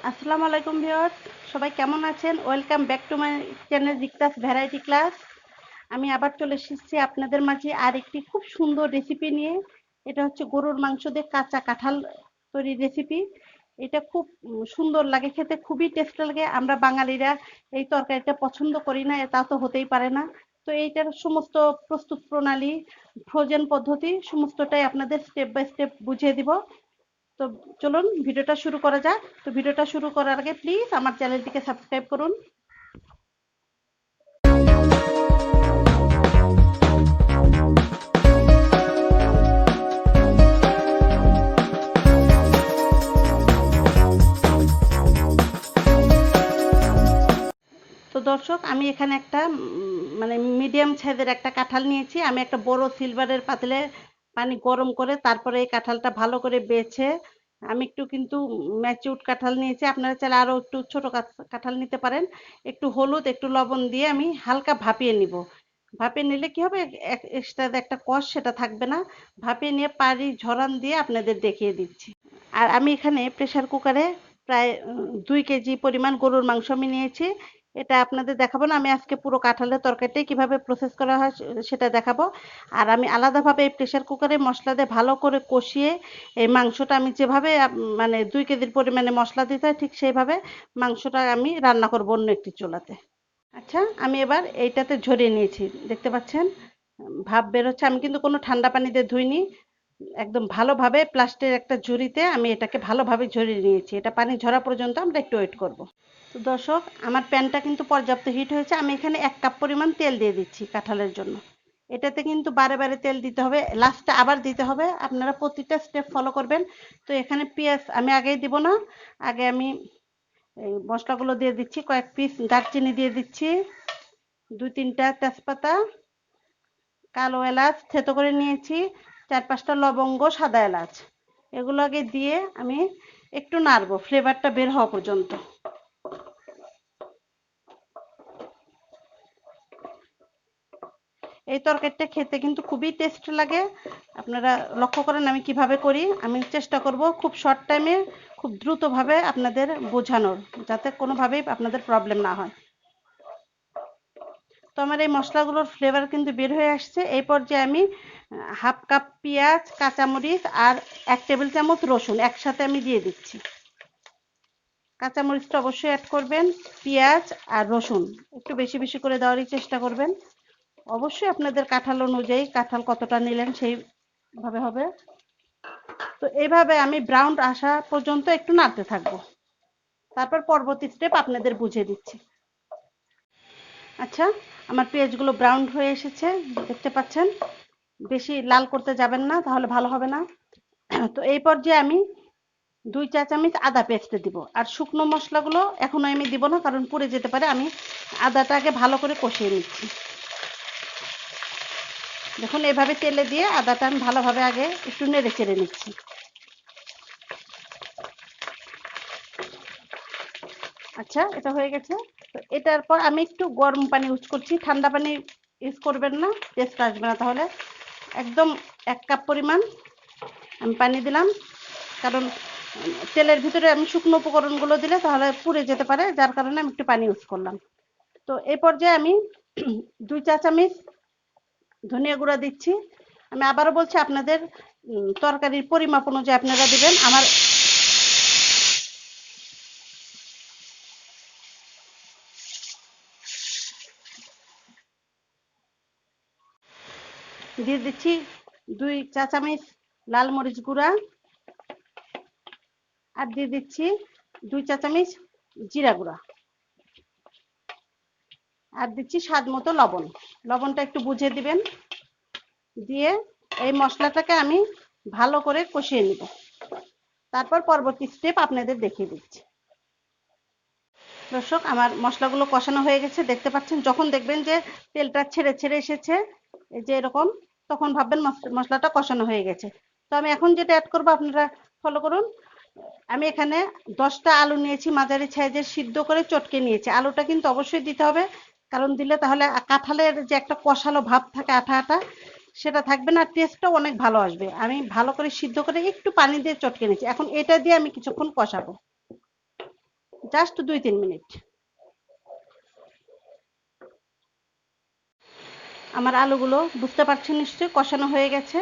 আসসালামু আলাইকুম ভিউয়ার্স, সবাই কেমন আছেন? Welcome back to my channel Rikta's variety class. আমি আবার চলে এসেছি আপনাদের মাঝে আর একটি খুব সুন্দর রেসিপি নিয়ে। এটা হচ্ছে গরুর মাংস দিয়ে কাঁচা কাঁঠাল তৈরির রেসিপি। এটা খুব সুন্দর লাগে খেতে, খুবই টেস্ট লাগে। আমরা বাঙালিরা এই তরকারিটা পছন্দ করি না, তা তো হতেই পারে না। তো এইটার সমস্ত প্রস্তুত প্রণালী, ফ্রোজেন পদ্ধতি সমস্তটাই আপনাদের স্টেপ বাই স্টেপ বুঝিয়ে দিব। তো চলুন ভিডিওটা শুরু করা যাক। তো ভিডিওটা শুরু করার আগে প্লিজ আমার চ্যানেলটিকে সাবস্ক্রাইব করুন। তো দর্শক, আমি এখানে একটা মানে মিডিয়াম সাইজের একটা কাঁঠাল নিয়েছি। আমি একটা বড় সিলভারের পাতিলে পানি গরম করে তারপরে এই কাঁঠালটা ভালো করে বেছে আমি একটু কিন্তু ম্যাচিউরড কাঁঠাল নিয়েছি। আপনারা চাইলে আরও একটু ছোট কাঁঠাল নিতে পারেন। একটু হলুদ, একটু লবণ দিয়ে আমি হালকা ভাপিয়ে নিব। ভাপিয়ে নিলে কি হবে, এক্সট্রা একটা কষ সেটা থাকবে না। ভাপিয়ে নিয়ে পানি ঝরান দিয়ে আপনাদের দেখিয়ে দিচ্ছি। আর আমি এখানে প্রেসার কুকারে প্রায় 2 কেজি পরিমাণ গরুর মাংস আমি নিয়েছি। এটা আপনাদের দেখাবো না, আমি আজকে পুরো কাঁঠালের তরকারিটাই কিভাবে প্রসেস করা হয় সেটা দেখাবো। আর আমি আলাদাভাবে এই প্রেসার কুকারে মশলা দিয়ে ভালো করে কষিয়ে এই মাংসটা আমি যেভাবে মানে 2 কেজির পরিমাণে মশলা দিতে হয় ঠিক সেইভাবে মাংসটা আমি রান্না করবো অন্য একটি চুলাতে। আচ্ছা, আমি এবার এইটাতে ঝরিয়ে নিয়েছি, দেখতে পাচ্ছেন ভাপ বেরোচ্ছে। আমি কিন্তু কোনো ঠান্ডা পানি দিয়ে ধুইনি, একদম ভালোভাবে প্লাস্টিকের একটা ঝুড়িতে আমি এটাকে ভালোভাবে ঝরিয়ে নিয়েছি। এটা পানি ঝরা পর্যন্ত আমরা একটু ওয়েট করব। তো দর্শক, আমার প্যানটা কিন্তু পর্যাপ্ত হিট হয়েছে। আমি এখানে 1 কাপ পরিমাণ তেল দিয়ে দিচ্ছি কাঁঠালের জন্য। এটাতে কিন্তু বারে বারে তেল দিতে হবে, লাস্টে আবার দিতে হবে। আপনারা প্রতিটা স্টেপ ফলো করবেন। তো এখানে পেঁয়াজ আমি আগেই দিব না, আগে আমি এই মশলাগুলো দিয়ে দিচ্ছি। কয়েক পিস দারচিনি দিয়ে দিচ্ছি, 2-3টা তেজপাতা, কালো এলাচ থেতো করে নিয়েছি, 4-5টা লবঙ্গ, সাদা এলাচ। এগুলো আগে দিয়ে আমি একটু নাড়বো ফ্লেভারটা বের হওয়া পর্যন্ত। এই তরকারিটা খেতে কিন্তু খুবই টেস্ট লাগে। আপনারা লক্ষ্য করেন আমি কিভাবে করি। আমি চেষ্টা করব খুব শর্ট টাইমে খুব দ্রুতভাবে আপনাদের বোঝানোর, যাতে কোনোভাবেই আপনাদের প্রবলেম না হয়। তো আমার এই মশলাগুলোর ফ্লেভার কিন্তু বের হয়ে আসছে। এই পর্যায়ে আমি 1/2 কাপ পেঁয়াজ, কাঁচামরিচ আর 1 টেবিল চামচ রসুন একসাথে আমি দিয়ে দিচ্ছি। কাঁচামরিচটা অবশ্যই অ্যাড করবেন, পেঁয়াজ আর রসুন একটু বেশি বেশি করে দেওয়ারই চেষ্টা করবেন। অবশ্যই আপনাদের কাঁঠাল অনুযায়ী, কাঁঠাল কতটা নিলেন সেইভাবে হবে। তো এইভাবে আমি ব্রাউন আসা পর্যন্ত একটু নাড়তে থাকবো, তারপর পরবর্তী স্টেপ আপনাদের বুঝিয়ে দিচ্ছি। আচ্ছা, আমার পেঁয়াজগুলো ব্রাউন হয়ে এসেছে, দেখতে পাচ্ছেন। বেশি লাল করতে যাবেন না, তাহলে ভালো হবে না। তো এই পর্যায়ে আমি 2 চা চামচ আদা পেস্ট দিব। আর শুকনো মশলাগুলো এখনো আমি দিব না, কারণ পুড়ে যেতে পারে। আমি আদাটা আগে ভালো করে কষিয়ে নিচ্ছি। দেখুন, এভাবে তেলে দিয়ে আদাটা আমি ভালোভাবে আগে একটু নেড়ে চেড়ে নিচ্ছি। আচ্ছা, এটা হয়ে গেছে। তো এটার পর আমি একটু গরম পানি ইউজ করছি, ঠান্ডা পানি ইউজ করবেন না, টেস্ট আসবে না। তাহলে একদম 1 কাপ পরিমাণ আমি পানি দিলাম, কারণ তেলের ভিতরে আমি শুকনো উপকরণগুলো দিলে তাহলে পুড়ে যেতে পারে, যার কারণে আমি একটু পানি ইউজ করলাম। তো এই পর্যায়ে আমি 2 চা চামচ ধনিয়া গুঁড়া দিচ্ছি। আমি আবারও বলছি, আপনাদের তরকারির পরিমাপ অনুযায়ী আপনারা দিবেন। আমার দিয়ে দিচ্ছি 2 চা চামচ লাল মরিচ গুঁড়া, আর দিয়ে দিচ্ছি 2 চা চামচ জিরা গুঁড়া, আর দিচ্ছি স্বাদ মতো লবণ। লবণটা একটু বুঝে দিবেন। দিয়ে এই মশলাটাকে আমি ভালো করে কষিয়ে নিব, তারপর পরবর্তী স্টেপ আপনাদের দেখিয়ে দিচ্ছি। দর্শক, আমার মশলাগুলো কষানো হয়ে গেছে, দেখতে পাচ্ছেন। যখন দেখবেন যে তেলটা ছেড়ে ছেড়ে এসেছে, এই যে এরকম, তখন ভাববেন মশলাটা কষানো হয়ে গেছে। তো আমি এখন যেটা অ্যাড করবো আপনারা ফলো করুন। আমি এখানে 10টা আলু নিয়েছি, মাঝারি সাইজের, সিদ্ধ করে চটকে নিয়েছি। আলুটা কিন্তু অবশ্যই দিতে হবে, কারণ দিলে তাহলে কাঁঠালের যে একটা কষালো ভাব থাকে, আঠা আঠা, সেটা থাকবে না, টেস্টটাও অনেক ভালো আসবে। আমি ভালো করে সিদ্ধ করে একটু পানি দিয়ে চটকে নিয়েছি। এখন এটা দিয়ে আমি কিছুক্ষণ কষাবো। Just 2-3 minute. আমার আলুগুলো বুঝতে পারছেন নিশ্চয়ই কষানো হয়ে গেছে।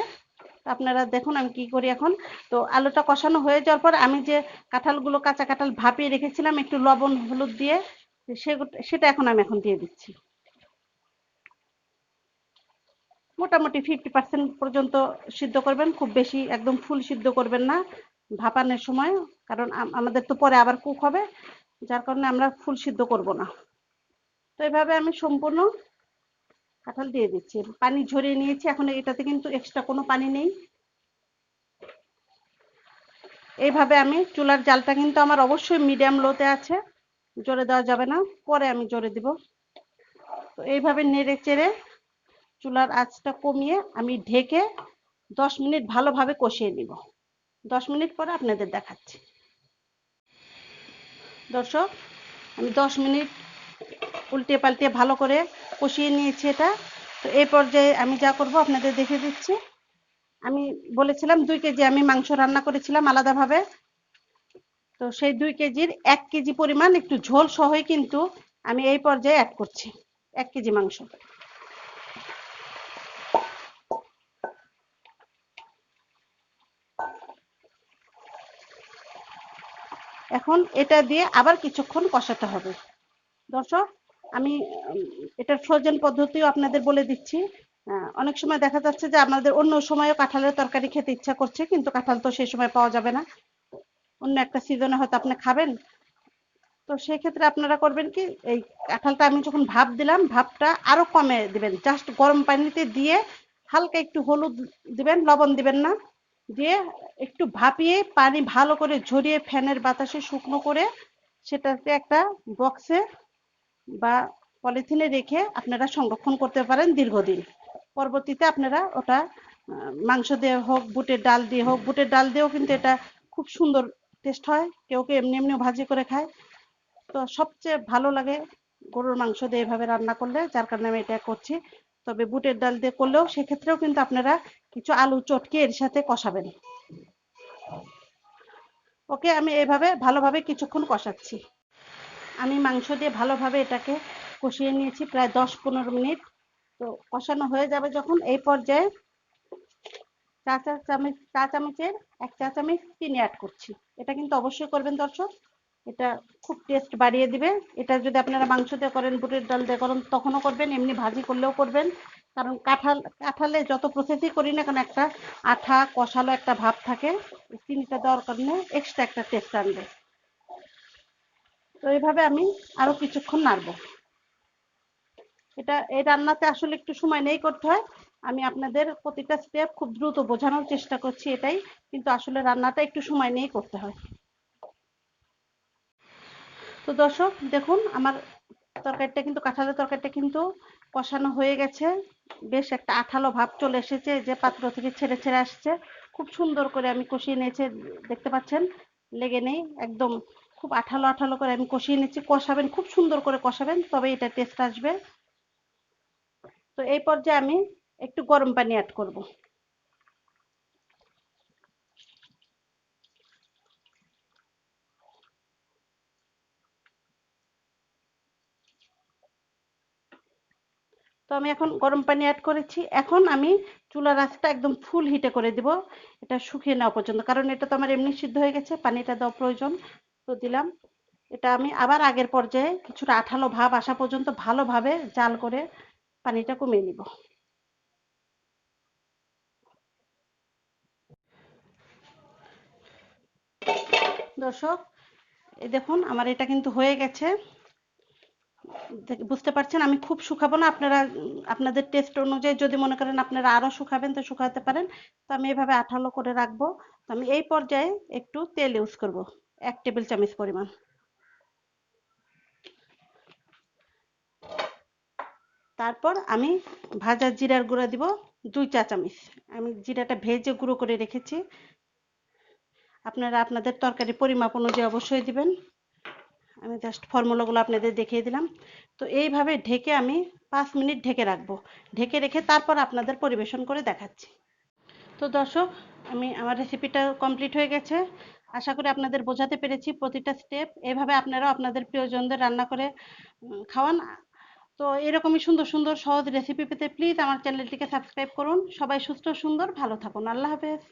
আপনারা দেখুন আমি কি করি এখন। তো আলুটা কষানো হয়ে যাওয়ার পর আমি যে কাঁঠালগুলো কাঁচা কাঁঠাল ভাপিয়ে রেখেছিলাম একটু লবণ হলুদ দিয়ে, সেটা এখন দিয়ে দিচ্ছি। মোটামুটি 50% পর্যন্ত সিদ্ধ করবেন, খুব বেশি একদম ফুল সিদ্ধ করবেন না ভাপানোর সময়, কারণ আমাদের তো পরে আবার কুক হবে, যার কারণে আমরা ফুল সিদ্ধ করব না। তো এইভাবে আমি সম্পূর্ণ কাঁঠাল দিয়ে দিচ্ছি, পানি ঝরিয়ে নিয়েছি, এখন এটাতে কিন্তু এক্সট্রা কোনো পানি নেই। এইভাবে আমি চুলার জালটা কিন্তু আমার অবশ্যই মিডিয়াম লোতে আছে, জোরে দেওয়া যাবে না, পরে আমি জোরে দিব। তো এইভাবে নেড়ে চেড়ে চুলার আঁচটা কমিয়ে আমি ঢেকে 10 মিনিট ভালোভাবে কষিয়ে নিব। 10 মিনিট পরে আপনাদের দেখাচ্ছি। দর্শক, আমি 10 মিনিট উল্টে পাল্টে ভালো করে কষিয়ে নিয়েছি এটা। তো এই পর্যায়ে আমি যা করব আপনাদের দেখে দিচ্ছি। আমি বলেছিলাম 2 কেজি আমি মাংস রান্না করেছিলাম আলাদাভাবে। তো সেই 2 কেজির 1 কেজি পরিমাণ একটু ঝোল সহই কিন্তু আমি এই পর্যায়ে অ্যাড করছি 1 কেজি মাংস। এখন এটা দিয়ে আবার কিছুক্ষণ কষাতে হবে। দর্শক, আমি এটার ফ্রোজেন পদ্ধতিও আপনাদের বলে দিচ্ছি। অনেক সময় দেখা যাচ্ছে যে আমাদের অন্য সময়ও কাঁঠালের তরকারি খেতে ইচ্ছা করছে, কিন্তু কাঁঠাল তো সেই সময় পাওয়া যাবে না, অন্য একটা সিজনে হয়তো আপনি খাবেন। তো সেক্ষেত্রে আপনারা করবেন কি, এই কাঁঠালটা আমি যখন ভাপ দিলাম ভাপটা আরো কমে দিবেন, জাস্ট গরম পানিতে দিয়ে হালকা একটু হলুদ দিবেন, লবণ দিবেন না, দিয়ে একটু ভাপিয়ে পানি ভালো করে ঝরিয়ে ফ্যানের বাতাসে শুকনো করে সেটাকে একটা বক্সে বা পলিথিনে রেখে আপনারা সংরক্ষণ করতে পারেন দীর্ঘদিন। পরবর্তীতে আপনারা ওটা মাংস দিয়ে হোক, বুটের ডাল দিয়ে হোক, বুটের ডাল দিয়েও কিন্তু এটা খুব সুন্দর টেস্ট হয়, কেউ কেউ এমনি এমনিও ভাজি করে খায়। তো সবচেয়ে ভালো লাগে গরুর মাংস দিয়ে এভাবে রান্না করলে, যার কারণে আমি এটা করছি। তবে বুটের ডাল দিয়ে করলেও সেক্ষেত্রেও কিন্তু আপনারা কিছু আলু চটকে এর সাথে কষাবেন। ওকে, আমি এইভাবে ভালোভাবে কিছুক্ষণ কষাচ্ছি। আমি মাংস দিয়ে ভালোভাবে এটাকে কষিয়ে নিয়েছি প্রায় 10-15 মিনিট। তো কষানো হয়ে যাবে যখন, এই পর্যায়ে চা চামচের 1 চা চামচ চিনি অ্যাড করছি। এটা কিন্তু অবশ্যই করবেন দর্শক, এটা খুব টেস্ট বাড়িয়ে দিবে। এটা যদি আপনারা মাংস দিয়ে করেন, বুটের ডাল দিয়ে করেন, তখনও করবেন, এমনি ভাজি করলেও করবেন। কারণ কাঁঠালে যত প্রসেসই করি না কেন একটা আঠা কষালো একটা ভাব থাকে, চিনিটা দেওয়ার কারণে এক্সট্রা একটা টেস্ট আনবে। তো এইভাবে আমি আরো কিছুক্ষণ নাড়বো। এই রান্নাতে আসলে একটু সময় নেই করতে হয়, আমি আপনাদের প্রতিটা স্টেপ খুব দ্রুত বোঝানোর চেষ্টা করছি এটাই, কিন্তু আসলে রান্নাটা একটু সময় নিয়েই করতে হয়। তো দর্শক দেখুন, আমার কাঁঠালের তরকারিটা কিন্তু কষানো হয়ে গেছে, বেশ একটা আঠালো ভাব চলে এসেছে, যে পাত্র থেকে ছেড়ে ছেড়ে আসছে, খুব সুন্দর করে আমি কষিয়ে নিয়েছি, দেখতে পাচ্ছেন লেগে নেই একদম, খুব আঠালো আঠালো করে আমি কষিয়ে নিচ্ছি। কষাবেন, খুব সুন্দর করে কষাবেন, তবে এটা টেস্ট আসবে। তো এই পর্যায়ে আমি একটু গরম পানি অ্যাড করব। তো আমি এখন গরম পানি অ্যাড করেছি, এখন আমি চুলার আঁচটা একদম ফুল হিটে করে দিব, এটা শুকিয়ে নেওয়া পর্যন্ত, কারণ এটা তো আমার এমনি সিদ্ধ হয়ে গেছে, পানিটা দেওয়া প্রয়োজন। তো দিলাম, এটা আমি আবার আগের পর্যায়ে কিছুটা আঠালো ভাব আসা পর্যন্ত ভালোভাবে জাল করে পানিটা কমিয়ে নিব। দর্শক, এই দেখুন আমার এটা কিন্তু হয়ে গেছে, বুঝতে পারছেন। আমি খুব শুকাবো না, আপনারা আপনাদের টেস্ট অনুযায়ী যদি মনে করেন আপনারা আরো শুকাবেন তো শুকাতে পারেন। তো আমি এভাবে আঠালো করে রাখবো। তো আমি এই পর্যায়ে একটু তেল ইউজ করব, 1 টেবিল চামচ পরিমাণ। তারপর আমি ভাজা জিরার গুঁড়া দিব 2 চা চামচ। আমি জিরাটা ভেজে গুঁড়ো করে রেখেছি, আপনারা আপনাদের তরকারি পরিমাপ অনুযায়ী অবশ্যই দিবেন, আমি জাস্ট ফর্মুলাগুলো আপনাদের দেখিয়ে দিলাম। তো এইভাবে ঢেকে আমি 5 মিনিট ঢেকে রাখবো, ঢেকে রেখে তারপর আপনাদের পরিবেশন করে দেখাচ্ছি। তো দর্শক, আমার রেসিপিটা কমপ্লিট হয়ে গেছে। আশা করি আপনাদের বোঝাতে পেরেছি প্রতিটা স্টেপ। এভাবে আপনারাও আপনাদের প্রিয়জনদের রান্না করে খাওয়ান। তো এরকমই সুন্দর সুন্দর সহজ রেসিপি পেতে প্লিজ আমার চ্যানেলটিকে সাবস্ক্রাইব করুন। সবাই সুস্থ সুন্দর ভালো থাকুন। আল্লাহ হাফেজ।